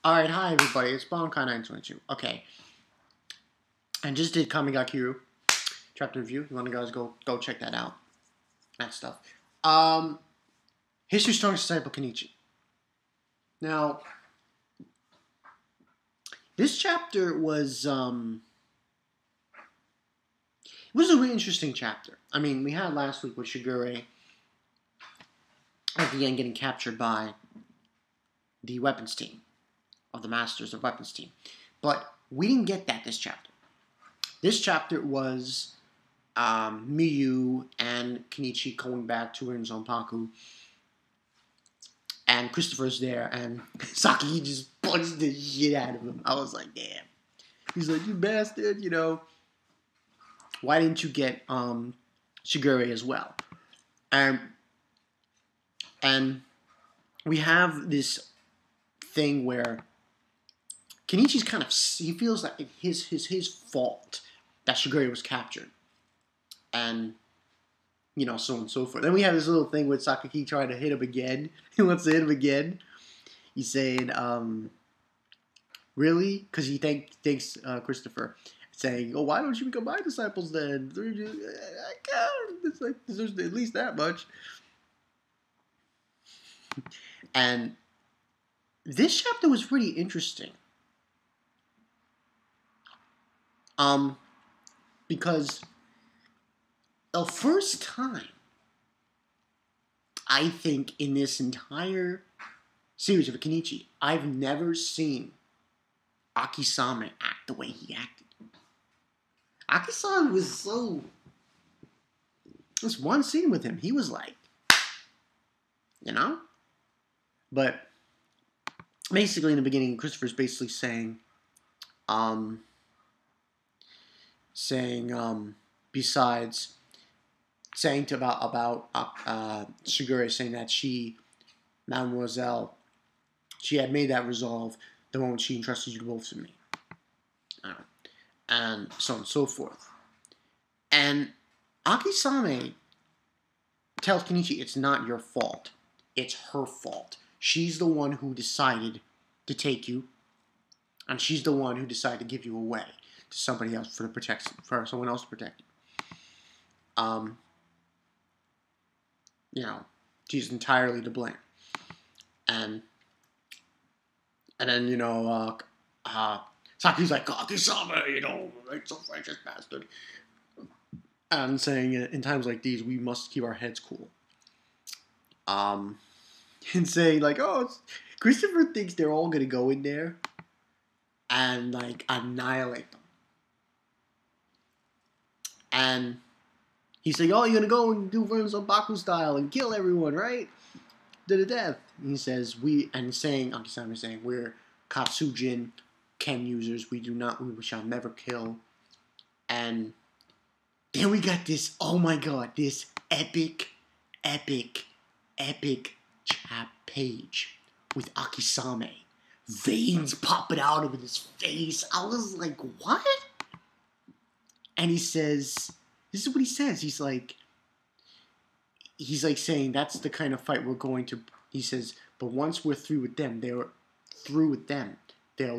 Alright, hi everybody, it's Bonkai922. Okay. I just did Kamigakiru chapter review. You wanna guys go check that out. That stuff. History's Strongest Disciple Kenichi. Now, this chapter was it was a really interesting chapter. I mean, we had last week with Shigure at the end getting captured by the weapons team of the Masters of Weapons team. But we didn't get that this chapter. This chapter was Miyu and Kenichi going back to Rinzonpaku. And Christopher's there, and Saki just punched the shit out of him. I was like, damn. He's like, you bastard, you know. Why didn't you get Shigure as well? And we have this thing where Kenichi's kind of, he feels like his fault that Shigure was captured. And, you know, so on and so forth. Then we have this little thing with Sakaki trying to hit him again. He wants to hit him again. He's saying, really? Because he thanks Christopher. Saying, oh, why don't you become my disciples then? I can't. It's like, there's at least that much. And this chapter was pretty interesting. Because the first time, I think, in this entire series of Kenichi, I've never seen Akisame act the way he acted. Akisame was so... This one scene with him, he was like... You know? But basically in the beginning, Christopher's basically saying... besides... saying about Shigure, saying that Mademoiselle, she had made that resolve the moment she entrusted you both to me. And so on and so forth. And Akisame tells Kenichi it's not your fault. It's her fault. She's the one who decided to take you. And she's the one who decided to give you away to somebody else for someone else to protect you. You know, she's entirely to blame. And then, you know, Saki's like, Akisame, you know, like some righteous bastard. And saying, in times like these, we must keep our heads cool. And saying, like, oh, Christopher thinks they're all going to go in there and, like, annihilate them. And he's like, oh, you're going to go and do Rinzonpaku style and kill everyone, right? To the death. And he says, Akisame is saying, we're Katsujin Ken users. We shall never kill. And then we got this, oh my god, this epic chat page with Akisame. Veins popping out of his face. I was like, what? And he says, this is what he says. He's like saying, that's the kind of fight we're going to, he says, but once we're through with them, they'll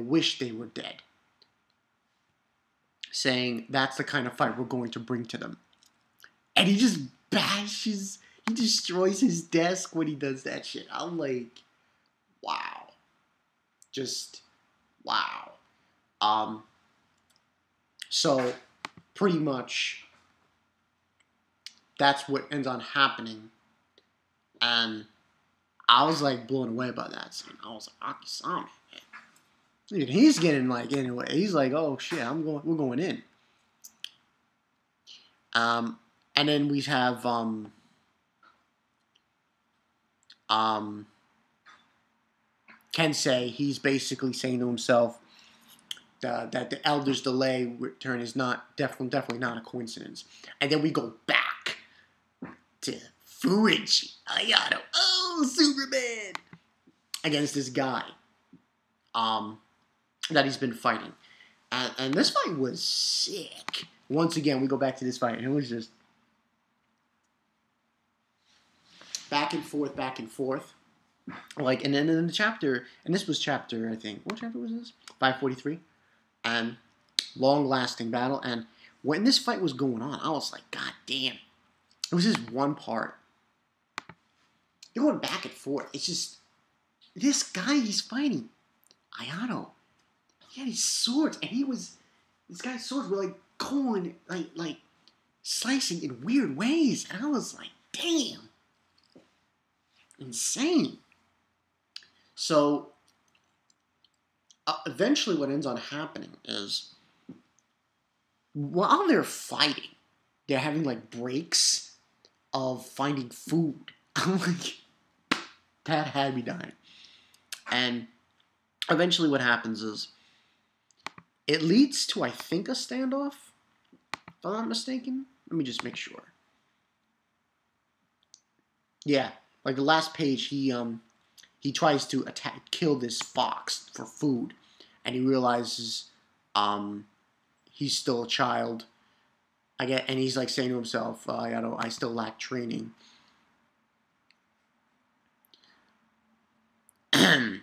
wish they were dead. Saying, that's the kind of fight we're going to bring to them. And he just he destroys his desk when he does that shit. I'm like, wow. Just, wow. So, pretty much, that's what ends on happening. And I was like blown away by that scene. I was like, Akisame, man. Dude, he's getting like, anyway, he's like, oh shit, we're going in. And then we have Kensei, he's basically saying to himself that the Elder's delay return is definitely not a coincidence. And then we go back to Fuichi Hayato, oh, Superman, against this guy that he's been fighting. And this fight was sick. Once again, we go back to this fight, and it was just back and forth. Like, and then in the chapter, and this was chapter, I think, what chapter was this? 543. And long-lasting battle. And when this fight was going on, I was like, God damn. It was just one part. They're going back and forth. It's just, this guy he's fighting, Hayato, he had his swords, and this guy's swords were like going, like slicing in weird ways. And I was like, damn. Insane. So, eventually what ends on happening is, while they're fighting, they're having like breaks of finding food. I'm like, that had me dying. And eventually what happens is, it leads to, I think, a standoff, if I'm not mistaken. Let me just make sure. Yeah, like the last page, he tries to kill this fox for food, and he realizes he's still a child. And he's like saying to himself, I still lack training. And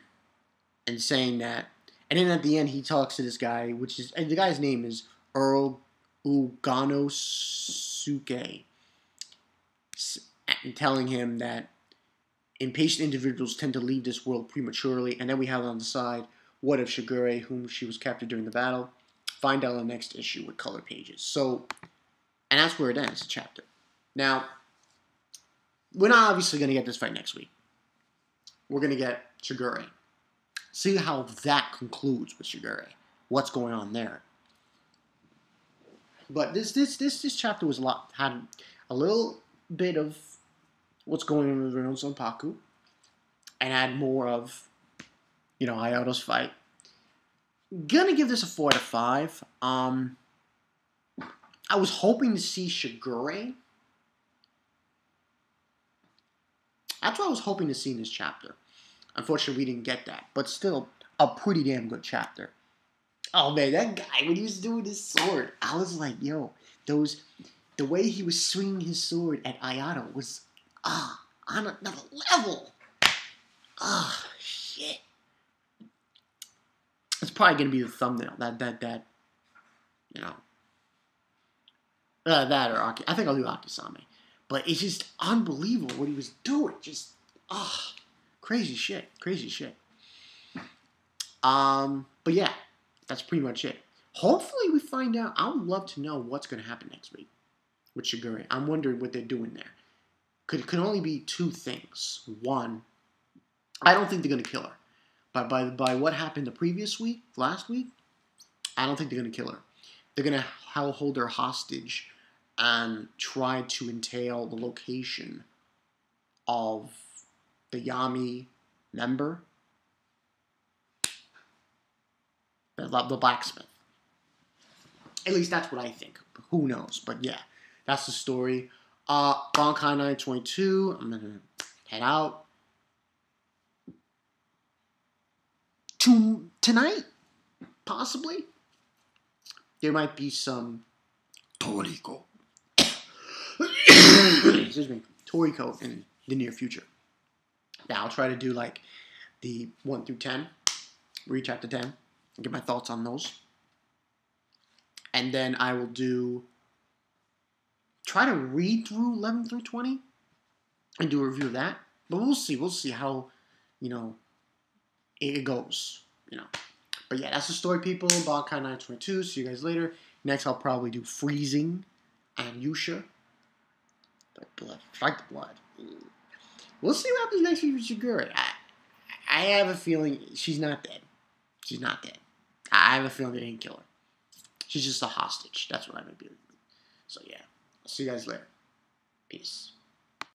saying that, and then at the end he talks to this guy, and the guy's name is Earl Uganosuke, and telling him that impatient individuals tend to leave this world prematurely. And then we have on the side, what if Shigure, whom she was captured during the battle? Find out in the next issue with color pages. So, and that's where it ends, the chapter. Now, we're not obviously going to get this fight next week. We're going to get Shigure. See how that concludes with Shigure. What's going on there? But this chapter was had a little bit of what's going on with Reno Zanpaku, and had more of, Hayato's fight. Gonna give this a 4 out of 5. I was hoping to see Shigure. That's what I was hoping to see in this chapter. Unfortunately, we didn't get that. But still, a pretty damn good chapter. Oh, man, that guy, when he was doing his sword, I was like, yo, the way he was swinging his sword at Hayato was, on another level. Shit. It's probably going to be the thumbnail. That, that or I think I'll do Akisame. But it's just unbelievable what he was doing. Just, crazy shit. But yeah, that's pretty much it. Hopefully we find out. I would love to know what's going to happen next week with Shigure. I'm wondering what they're doing there. Could only be two things. One, I don't think they're going to kill her. But by what happened the previous week, last week, I don't think they're going to kill her. They're going to hold her hostage and try to entail the location of the Yami member, the blacksmith. At least that's what I think. Who knows? But yeah, that's the story. Bankai 922. I'm going to head out. Tonight, possibly, there might be some Toriko. Excuse me. Toriko in the near future. Now, I'll try to do like the 1 through 10. Read chapter 10. And get my thoughts on those. And then I will try to read through 11 through 20 and do a review of that. But we'll see. We'll see how, it goes, But yeah, that's the story, people. Bankai 922. See you guys later. Next, I'll probably do Freezing and Yusha. Fight the blood. We'll see what happens next week with Shigure. I have a feeling she's not dead. She's not dead. I have a feeling they didn't kill her. She's just a hostage. That's what I might be. So yeah. I'll see you guys later. Peace.